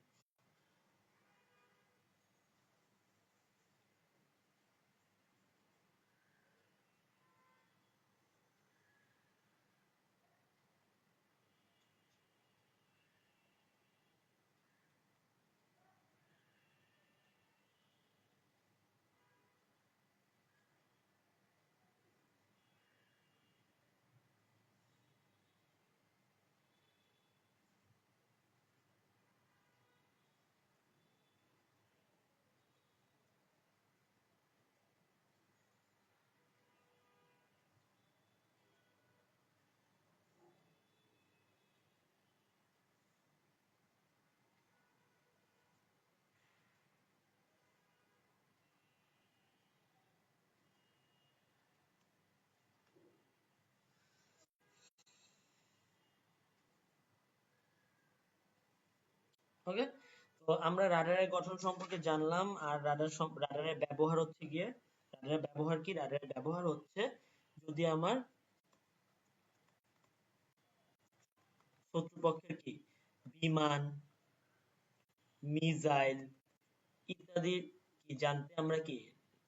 A: ওকে, তো আমরা রাডারের গঠন সম্পর্কে জানলাম। আর রাডারের ব্যবহার হচ্ছে গিয়ে, রাডারের ব্যবহার কি, রাডারের ব্যবহার হচ্ছে যদি আমার শত্রুপক্ষের কি বিমান, মিসাইল ইত্যাদি কি জানতে আমরা কি,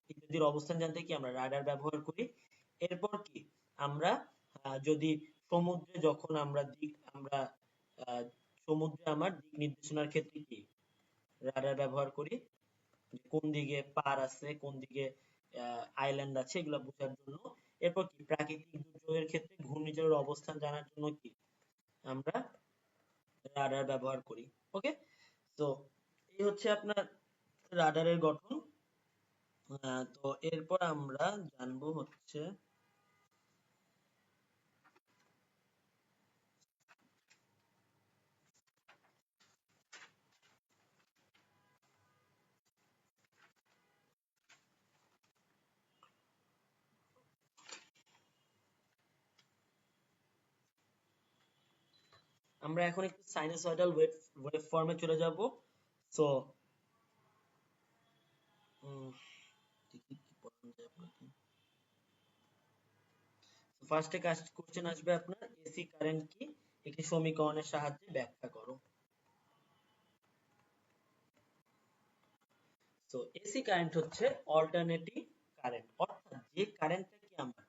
A: ইত্যাদির অবস্থান জানতে কি আমরা রাডার ব্যবহার করি। এরপর কি আমরা যদি সমুদ্রে, যখন আমরা আহ, সমুদ্রে আমার দিক নির্দেশনার ক্ষেত্রে কি রাডার ব্যবহার করি, যে কোন দিকে পার আছে, কোন দিকে আইল্যান্ড আছে, এগুলো বোঝার জন্য। এরপর কি প্রাকৃতিক দুর্যোগের ক্ষেত্রে ঘূর্ণিঝড়ের অবস্থান জানার জন্য কি আমরা রাডার ব্যবহার করি। ওকে, তো এই হচ্ছে আপনার রাডারের গঠন। তো এরপর আমরা জানবো হচ্ছে আমরা এখন একটু সাইনোসয়েডাল ওয়েভ ফর্মে চলে যাব। সো দেখি কি পড়ানো যায় আপনাকে। ফার্স্টে কোশ্চেন আসবে আপনার এসি কারেন্ট কি একটি সমীকরণের সাহায্যে ব্যাখ্যা করো। সো এসি কারেন্ট হচ্ছে অল্টারনেটিং কারেন্ট, অর্থাৎ যে কারেন্টটা কি আমরা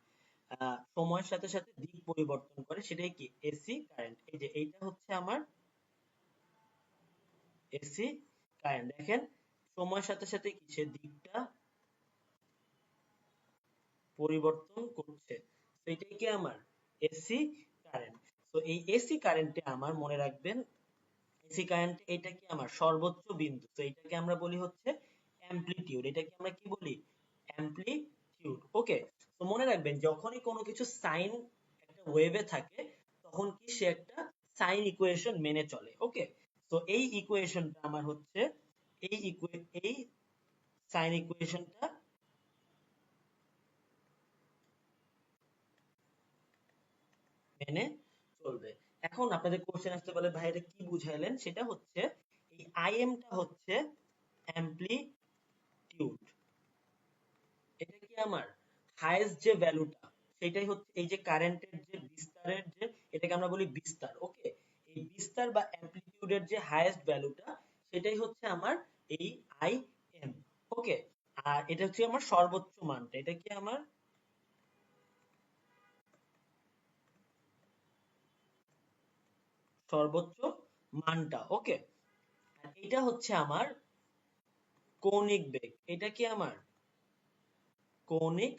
A: সময়ের সাথে সাথে দিক পরিবর্তন করে সেটাই কি এসি কারেন্ট। এই যে এইটা হচ্ছে আমার এসি কারেন্ট। দেখেন সময়ের সাথে সাথে কি সে দিকটা পরিবর্তন করছে, তো এটাই কি আমার এসি কারেন্ট। তো এই এসি কারেন্টে আমার মনে রাখবেন এসি কারেন্ট এটা কি আমার সর্বোচ্চ বিন্দু, তো এটাকে আমরা বলি হচ্ছে অ্যামপ্লিটিউড। এটাকে আমরা কি বলি অ্যামপ্লিটিউড। ওকে, তো মনে রাখবেন যখনই কোনো কিছু সাইন একটা ওয়েভে থাকে তখন কি সে একটা সাইন ইকুয়েশন মেনে চলে। ওকে, তো এই ইকুয়েশনটা আমার হচ্ছে এই সাইন ইকুয়েশনটা মেনে চলবে। এখন আপনাদের কোশ্চেন আসতে পারে ভাই এটা কি বুঝাইলেন, সেটা হচ্ছে এই আইএমটা হচ্ছে অ্যামপ্লিটিউড, এটা কি আমার হাইয়েস্ট যে ভ্যালুটা সেটাই হচ্ছে এই যে কারেন্টের যে বিস্তারের যে এটাকে আমরা বলি বিস্তার। ওকে, এই বিস্তার বা অ্যামপ্লিটিউডের যে হাইয়েস্ট ভ্যালুটা সেটাই হচ্ছে আমার এই আই এম। ওকে, আর এটা হচ্ছে আমার সর্বোচ্চ মানটা, এটা কি আমার সর্বোচ্চ মানটা। ওকে, আর এটা হচ্ছে আমার কৌণিক বেগ, এটা কি আমার কৌণিক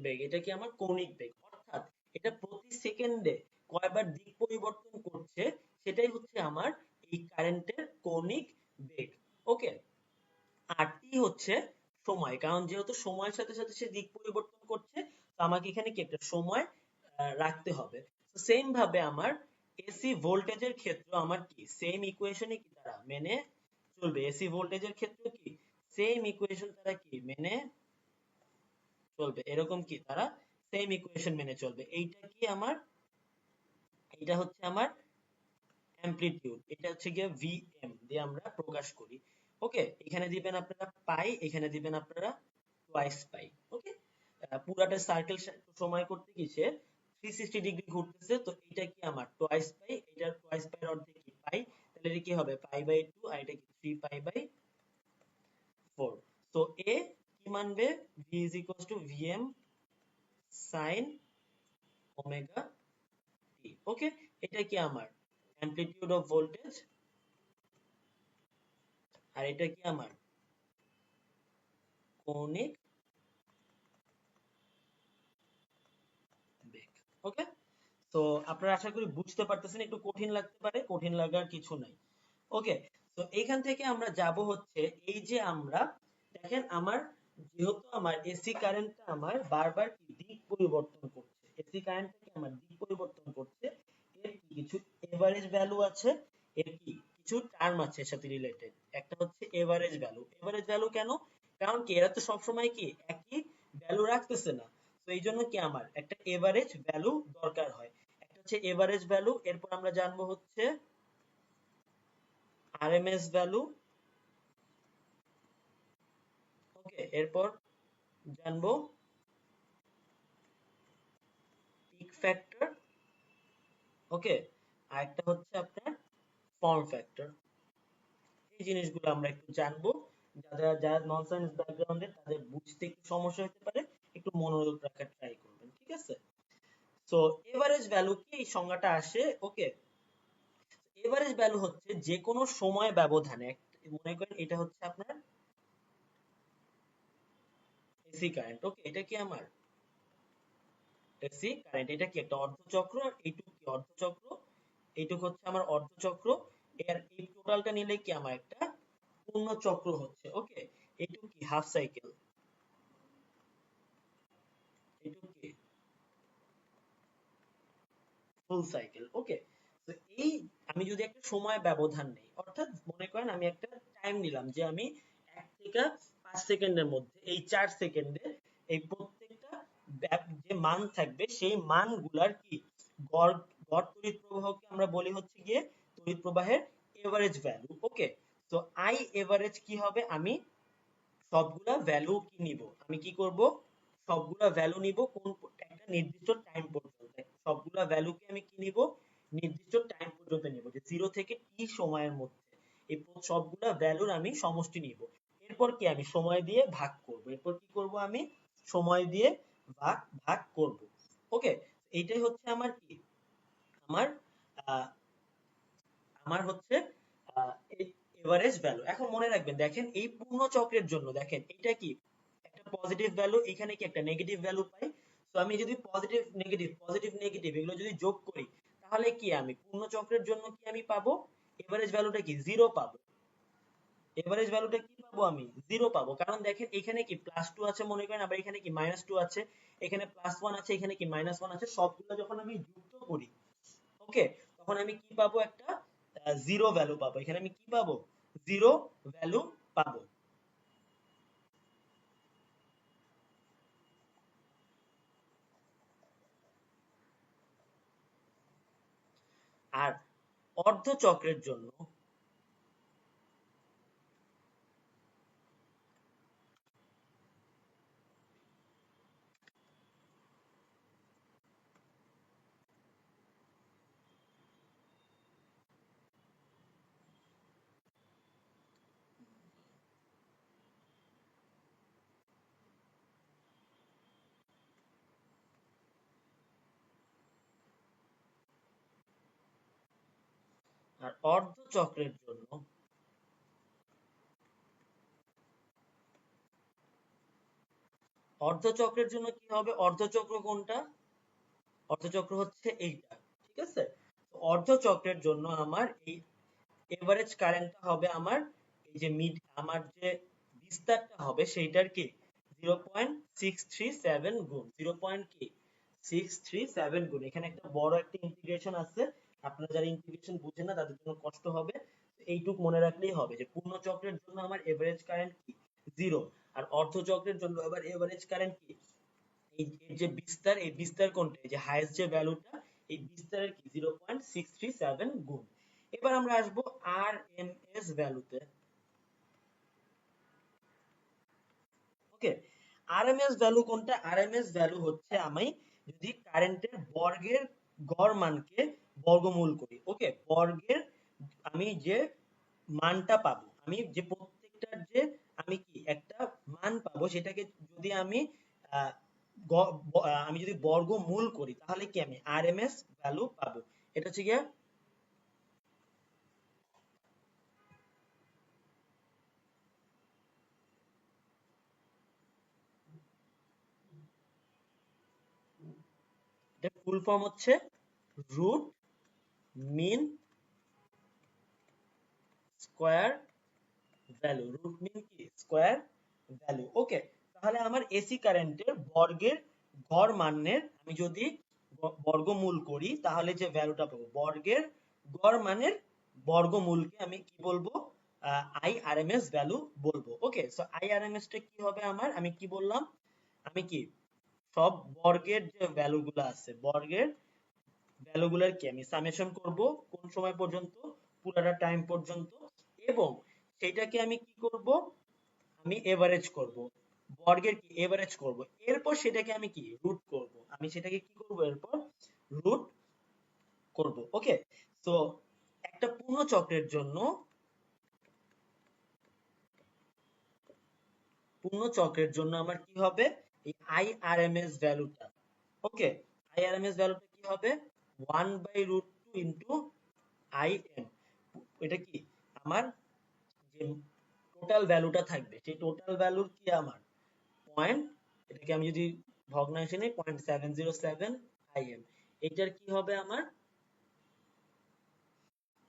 A: বেগ, এটা কি আমার কৌণিক বেগ, অর্থাৎ এটা প্রতি সেকেন্ডে কয়বার দিক পরিবর্তন করছে সেটাই হচ্ছে আমার এই কারেন্টের কৌণিক বেগ। ওকে, আর টি হচ্ছে সময়, কারণ যেহেতু সময়ের সাথে সাথে সে দিক পরিবর্তন করছে তো আমাকে এখানে কি একটা সময় রাখতে হবে। তো সেম ভাবে আমার এসি ভোল্টেজের ক্ষেত্রে আমার কি সেম ইকুয়েশনে কি তারা মেনে চলবে, এসি ভোল্টেজের ক্ষেত্রে কি সেম ইকুয়েশন তারা কি মেনে চলবে, এরকম কি তারা সেম ইকুয়েশন মেনে চলবে। এইটা কি আমার এটা হচ্ছে আমার অ্যামপ্লিটিউড, এটা হচ্ছে গিয়ে ভিএম দিয়ে আমরা প্রকাশ করি। ওকে, এখানে দিবেন আপনারা পাই, এখানে দিবেন আপনারা টোয়াইস পাই। ওকে, পুরাটা সার্কেল সময় করতে কি সে 360 ডিগ্রি ঘুরতেছে, তো এটা কি আমার টোয়াইস পাই, এটা টোয়াইস পাই এর অর্ধেক কি পাই, তাহলে এটা কি হবে পাই বাই 2 আর এটা কি 3 পাই বাই 4। তো এ কি মানবে v is equals to vm sin omega t. Okay, এটা কি আমার অ্যামপ্লিটিউড অফ ভোল্টেজ আর এটা কি আমার কৌণিক বেগ। ওকে, তো আপনারা আশা করি বুঝতে পারতেছেন, একটু কঠিন লাগতে পারে, কঠিন লাগার কিছু নাই। ওকে, তো এইখান থেকে আমরা যাব হচ্ছে এই যে আমরা দেখেন আমার যেহেতু আমার এসি কারেন্টটা আমার বারবার কি দিক পরিবর্তন করছে, এসি কারেন্টটা কি আমার দিক পরিবর্তন করছে, এর কি কিছু এভারেজ ভ্যালু আছে, এর কি কিছু টার্ম আছে এর সাথে রিলেটেড। একটা হচ্ছে এভারেজ ভ্যালু, এভারেজ ভ্যালু কেন, কারণ কি এরা তো সবসময় কি একই ভ্যালু রাখতেছে না, তো এই জন্য কি আমার একটা এভারেজ ভ্যালু দরকার হয়। একটা হচ্ছে এভারেজ ভ্যালু, এরপর আমরা জানবো হচ্ছে আরএমএস ভ্যালু। ওকে, এরপর জানবো পিক ফ্যাক্টর। ওকে, আরেকটা হচ্ছে আপনার ফর্ম ফ্যাক্টর। এই জিনিসগুলো আমরা একটু জানবো, যারা যারা নন সায়েন্স ব্যাকগ্রাউন্ডের তাদের বুঝতে একটু সমস্যা হতে পারে, একটু মনোযোগ রাখার ট্রাই করবেন, ঠিক আছে। সো এভারেজ ভ্যালু কি এই সংজ্ঞাটা আসে। ওকে, এভারেজ ভ্যালু হচ্ছে যে কোনো সময় ব্যবধানে মনে করেন এটা হচ্ছে আপনার এসি কারেন্ট। ওকে, এটা কি আমার এসি কারেন্ট, এটা কি একটা অর্ধচক্র, আর এইটুকু কি অর্ধচক্র, এইটুকু হচ্ছে আমার অর্ধচক্র, এর এই টোটালটা নিলে কি আমার একটা পূর্ণ চক্র হচ্ছে। ওকে, এইটুকু কি হাফ সাইকেল, এইটুকু কি ফুল সাইকেল। ওকে, তো এই আমি যদি একটা সময় ব্যবধান নেই, অর্থাৎ মনে করেন আমি একটা টাইম নিলাম যে আমি 1 থেকে 5 সেকেন্ডের মধ্যে এই 4 সেকেন্ডে এই প্রত্যেকটা যে মান থাকবে সেই মানগুলার কি গড় গড় তড়িৎ প্রবাহকে আমরা বলি হচ্ছে গিয়ে তড়িৎ প্রবাহের এভারেজ ভ্যালু। ওকে, তো আই এভারেজ কি হবে, আমি সবগুলা ভ্যালু কি নিব, আমি কি করব সবগুলা ভ্যালু নিব কোন একটা নির্দিষ্ট টাইম পর্যন্ত, সবগুলা ভ্যালুকে আমি কি নিব নির্দিষ্ট টাইম পর্যন্ত নিব, যে 0 থেকে টি সময়ের মধ্যে এই সবগুলা ভ্যালুর আমি সমষ্টি নিব। এরপর কি আমি সময় দিয়ে ভাগ করব, এরপর কি করব আমি সময় দিয়ে ভাগ ভাগ করব। ওকে, এইটাই হচ্ছে আমার কি আমার আহ, আমার হচ্ছে এভারেজ ভ্যালু। এখন মনে রাখবেন, দেখেন এই পূর্ণ চক্রের জন্য দেখেন এটা কি একটা পজিটিভ ভ্যালু, এখানে কি একটা নেগেটিভ ভ্যালু পাই। তো আমি যদি পজিটিভ নেগেটিভ এগুলো যদি যোগ করি, তাহলে কি আমি পূর্ণ চক্রের জন্য কি আমি পাবো, এভারেজ ভ্যালুটা কি জিরো পাবো। এভারেজ ভ্যালুটা কি পাবো, আমি জিরো পাবো, কারণ দেখেন এখানে কি +2 আছে মনে করেন, আবার এখানে কি -2 আছে, এখানে +1 আছে, এখানে কি -1 আছে, সবগুলো যখন আমি যুক্ত করি, ওকে, তখন আমি কি পাবো, একটা জিরো ভ্যালু পাবো, এখানে আমি কি পাবো জিরো ভ্যালু পাবো। আর অর্ধচক্রের জন্য, আর অর্ধচক্রের জন্য, অর্ধচক্রের জন্য কি হবে, অর্ধচক্র কোনটা, অর্ধচক্র হচ্ছে এইটা, ঠিক আছে। তো অর্ধচক্রের জন্য আমার এই এভারেজ কারেন্টটা হবে আমার এই যে আমার যে বিস্তারটা হবে সেইটার কি 0.637 গুণ 0.637 গুণ, এখানে একটা বড় একটা ইন্টিগ্রেশন আছে, আপনারা যারা ইন্টিগ্রেশন বুঝেন না তাদের জন্য কষ্ট হবে, এইটুক মনে রাখলেই হবে যে পূর্ণ চক্রের জন্য আমার এভারেজ কারেন্ট কি জিরো, আর অর্ধ চক্রের জন্য আবার এভারেজ কারেন্ট কি এই যে বিস্তার, এই বিস্তার কোনটা, এই যে হাইয়েস্ট যে ভ্যালুটা, এই বিস্তারের কি 0.637 গুণ। এবার আমরা আসবো আর এম এস ভ্যালুতে। ওকে, আরএমএস ভ্যালু কোনটা, আরএমএস ভ্যালু হচ্ছে আমি যদি কারেন্টের বর্গের গড় মানকে বর্গমূল করি, ওকে, বর্গের আমি যে মানটা পাবো, আমি যে প্রত্যেকটার যে আমি কি একটা মান পাবো, সেটাকে যদি আমি আহ, আমি যদি বর্গমূল করি তাহলে কি আমি আরএমএস ভ্যালু পাবো। এটা হচ্ছে গিয়ে এটা ফুল ফর্ম হচ্ছে root mean square value, root mean কি স্কয়ার ভ্যালু। ওকে, তাহলে আমার এসি কারেন্টের বর্গের গড় মানের আমি যদি বর্গমূল করি তাহলে যে ভ্যালুটা পাবো, বর্গের গড় মানের বর্গমূলকে আমি কি বলবো, আইআরএমএস ভ্যালু বলবো। ওকে, সো আইআরএমএস টা কি হবে আমার, আমি কি বললাম, আমি কি সব বর্গের যে ভ্যালুগুলো আছে, বর্গের ভ্যালুগুলোর কি আমি সামেশন করব কোন সময় পর্যন্ত, পুরাটা টাইম পর্যন্ত, এবং সেটাকে আমি কি করব, আমি এভারেজ করব, বর্গের কি এভারেজ করব, এরপর সেটাকে আমি কি রুট করব, আমি সেটাকে কি করব এরপর রুট করব। ওকে, তো একটা পূর্ণ চক্রের জন্য, পূর্ণ চক্রের জন্য আমার কি হবে, এই আইআরএমএস ভ্যালুটা, ওকে, আইআরএমএস ভ্যালুটা কি হবে 1/√2 ইনটু আইএম, এটা কি আমার যে টোটাল ভ্যালুটা থাকবে সেই টোটাল ভ্যালুর কি আমার পয়েন্ট, এটাকে আমি যদি ভগ্নাংশে নিই 0.707 আইএম, এটার কি হবে আমার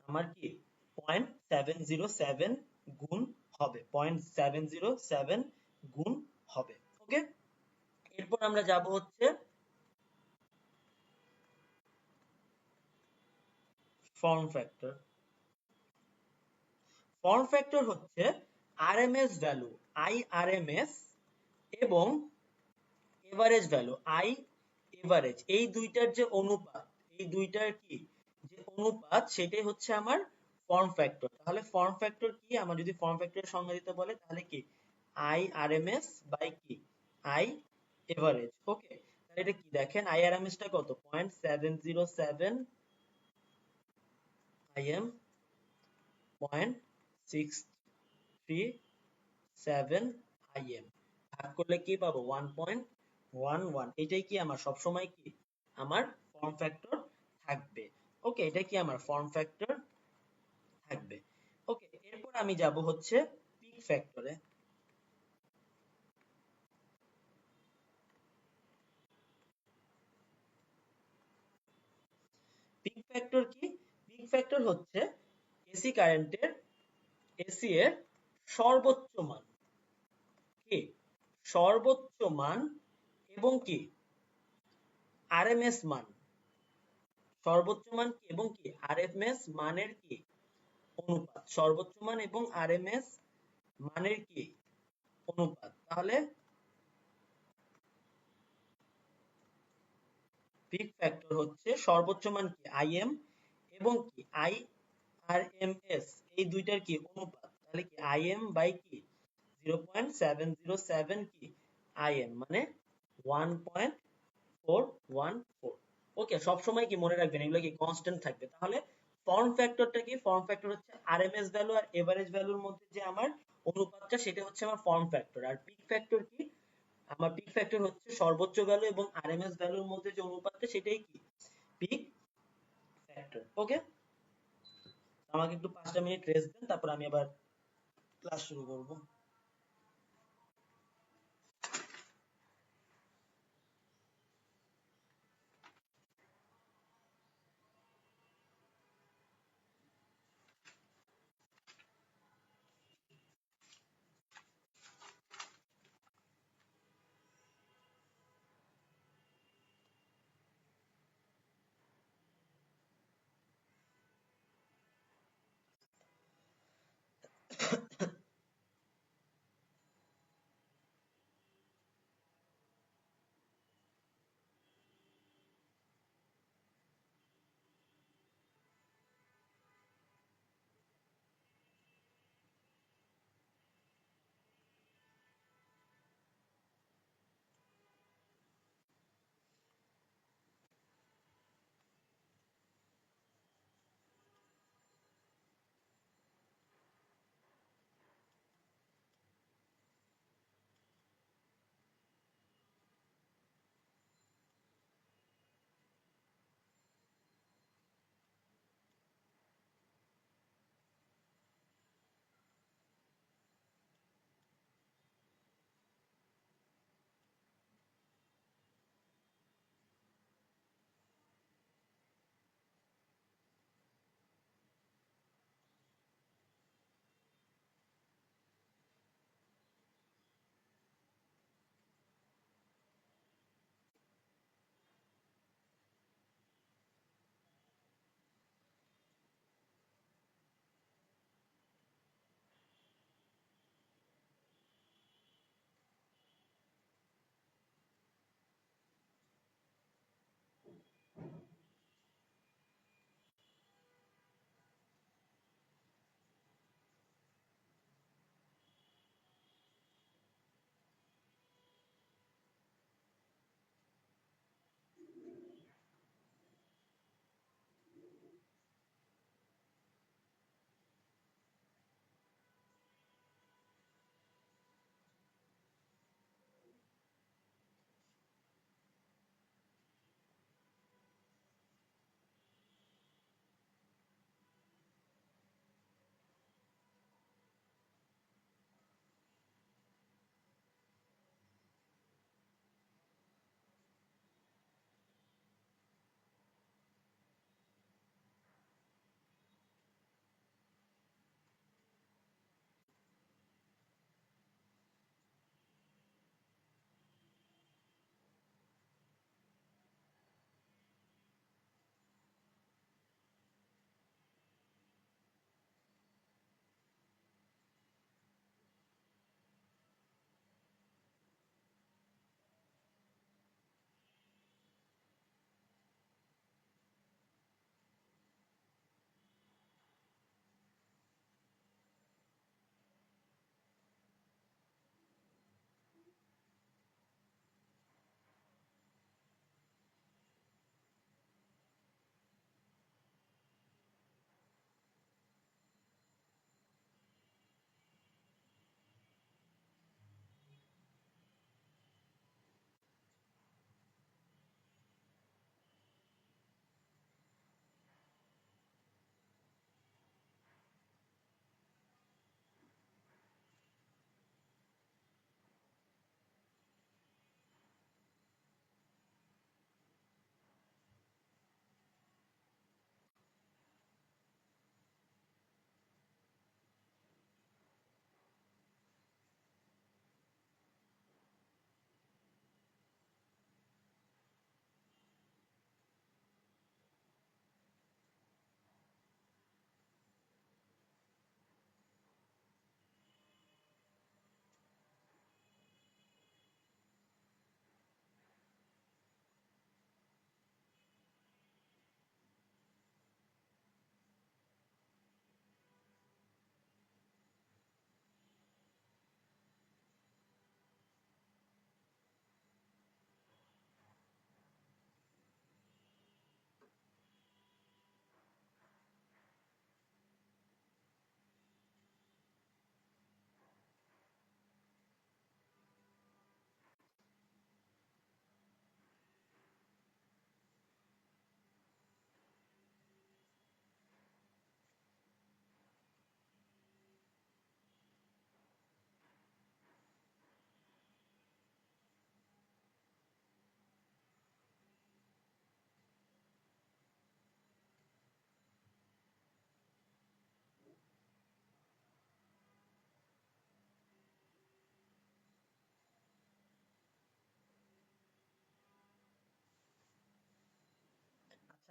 A: আমার কি 0.707 গুণ হবে, 0.707 গুণ হবে। ওকে, এরপর আমরা যাব হচ্ছে ফর্ম ফ্যাক্টর। ফর্ম ফ্যাক্টর হচ্ছে আরএমএস ভ্যালু, আইআরএমএস, এবং এভারেজ ভ্যালু, আই এভারেজ, এই দুইটার যে অনুপাত, এই দুইটার কি যে অনুপাত, সেটাই হচ্ছে আমার ফর্ম ফ্যাক্টর। তাহলে ফর্ম ফ্যাক্টর কি, আমার যদি ফর্ম ফ্যাক্টরের সংজ্ঞা দিতে বলে তাহলে কি আইআরএমএস বাই কি আই এভারেজ। ওকে, তাহলে এটা কি দেখেন, আইআরএমএস টা কত, 0.707 আইএম, 0.637 আইএম, ভাগ করলে কি পাবো, 1.11। এটাই কি আমার সবসময় কি আমার ফর্ম ফ্যাক্টর থাকবে। ওকে, এটা কি আমার ফর্ম ফ্যাক্টর থাকবে। ওকে, এরপর আমি যাব হচ্ছে পিক ফ্যাক্টরে। পিক ফ্যাক্টর কি, পিক ফ্যাক্টর হচ্ছে এসি কারেন্টের, এসি এর সর্বোচ্চ মান, কি সর্বোচ্চ মান, এবং কি আরএমএস মান, সর্বোচ্চ মান কি এবং কি আরএমএস মানের কি অনুপাত, সর্বোচ্চ মান এবং আরএমএস মানের কি অনুপাত। তাহলে পিক ফ্যাক্টর হচ্ছে সর্বোচ্চ মান কি আইএম এবং কি আইআরএমএস, এই দুইটার কি অনুপাত। তাহলে কি আইএম বাই কি 0.707 কি আইএম, মানে 1.414। ওকে, সবসময় কি মনে রাখবেন, এগুলো কি কনস্ট্যান্ট থাকবে। তাহলে ফর্ম ফ্যাক্টরটা কি, ফর্ম ফ্যাক্টর হচ্ছে আরএমএস ভ্যালু আর এভারেজ ভ্যালুর মধ্যে যে আমার অনুপাতটা, সেটা হচ্ছে আমার ফর্ম ফ্যাক্টর। আর পিক ফ্যাক্টর কি, আমার পিক ফ্যাক্টর হচ্ছে সর্বোচ্চ ভ্যালু এবং আরএমএস ভ্যালুর মধ্যে যে অনুপাতটা, সেটাই কি পিক ফ্যাক্টর। ওকে, আমাকে একটু 5টা মিনিট রেস্ট দেন, তারপর আমি আবার ক্লাস শুরু করব।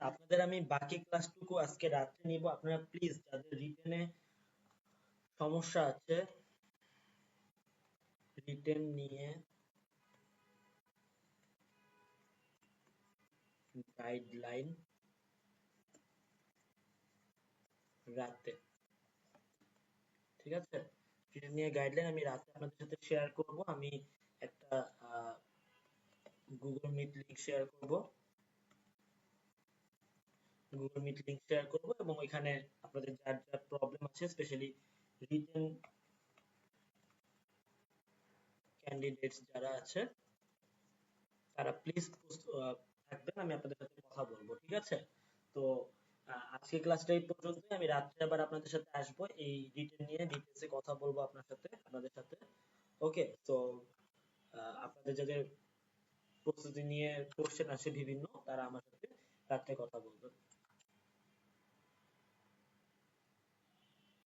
A: আপনাদের আমি বাকি ক্লাসটুকু আজকে রাত্রে নিব। আপনারা প্লিজ যাদের রিটেনে সমস্যা আছে, রিটেন নিয়ে গাইডলাইন রাতে, ঠিক আছে? রিটেন নিয়ে গাইডলাইন আমি রাতে আপনাদের সাথে শেয়ার করব। আমি একটা গুগল মিট লিংক শেয়ার করব, গুগল মিট লিংক শেয়ার করব এবং ওইখানে আপনাদের যার যার প্রবলেম আছে, স্পেশালি রিটেন ক্যান্ডিডেটস যারা আছে তারা প্লিজ থাকবেন, আমি আপনাদের সাথে কথা বলবো, ঠিক আছে? তো আজকে ক্লাসটা এই পর্যন্তই। আমি রাত্রে আবার আপনাদের সাথে আসবো, এই রিটেন নিয়ে ডিটেইলসে কথা বলবো আপনাদের সাথে। ওকে, তো আপনাদের যাদের প্রস্তুতি নিয়ে কোশ্চেন আসে বিভিন্ন, তারা আমার সাথে রাত্রে কথা বলবে।